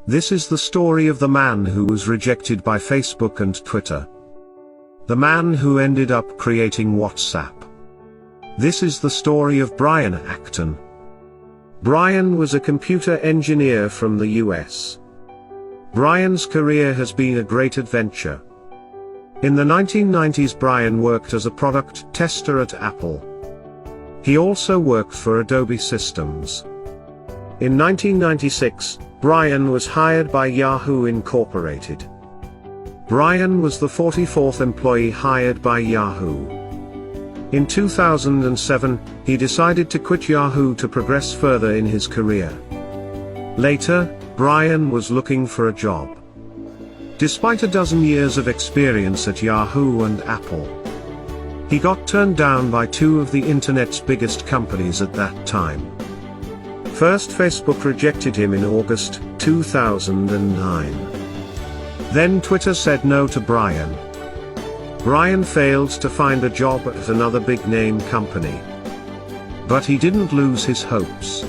This is the story of the man who was rejected by Facebook and Twitter. The man who ended up creating WhatsApp. This is the story of Brian Acton. Brian was a computer engineer from the US. Brian's career has been a great adventure. In the 1990s, Brian worked as a product tester at Apple. He also worked for Adobe Systems. In 1996, Brian was hired by Yahoo Incorporated. Brian was the 44th employee hired by Yahoo. In 2007, he decided to quit Yahoo to progress further in his career. Later, Brian was looking for a job. Despite a dozen years of experience at Yahoo and Apple, he got turned down by two of the internet's biggest companies at that time. First, Facebook rejected him in August 2009. Then Twitter said no to Brian. Brian failed to find a job at another big-name company. But he didn't lose his hopes.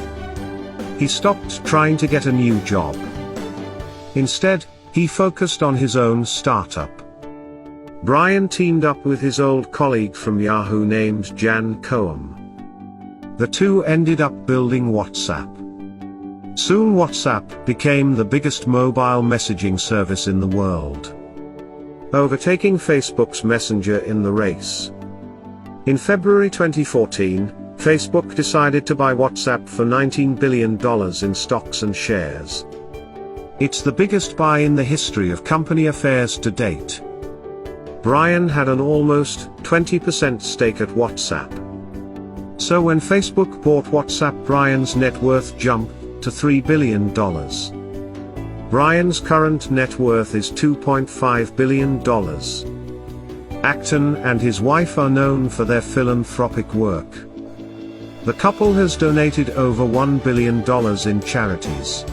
He stopped trying to get a new job. Instead, he focused on his own startup. Brian teamed up with his old colleague from Yahoo named Jan Koum. The two ended up building WhatsApp. Soon WhatsApp became the biggest mobile messaging service in the world, overtaking Facebook's Messenger in the race. In February 2014, Facebook decided to buy WhatsApp for $19 billion in stocks and shares. It's the biggest buy in the history of company affairs to date. Brian had an almost 20% stake at WhatsApp. So when Facebook bought WhatsApp, Brian's net worth jumped to $3 billion. Brian's current net worth is $2.5 billion. Acton and his wife are known for their philanthropic work. The couple has donated over $1 billion in charities.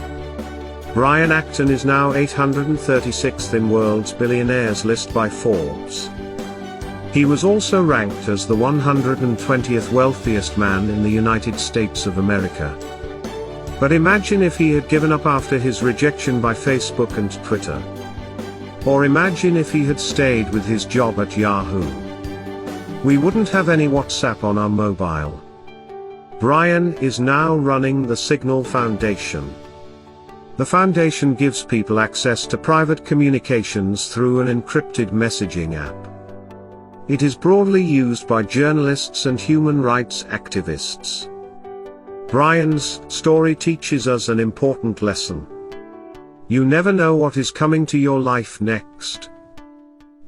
Brian Acton is now 836th in World's Billionaires list by Forbes. He was also ranked as the 120th wealthiest man in the United States of America. But imagine if he had given up after his rejection by Facebook and Twitter. Or imagine if he had stayed with his job at Yahoo. We wouldn't have any WhatsApp on our mobile. Brian is now running the Signal Foundation. The foundation gives people access to private communications through an encrypted messaging app. It is broadly used by journalists and human rights activists. Brian's story teaches us an important lesson. You never know what is coming to your life next.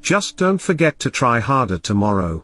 Just don't forget to try harder tomorrow.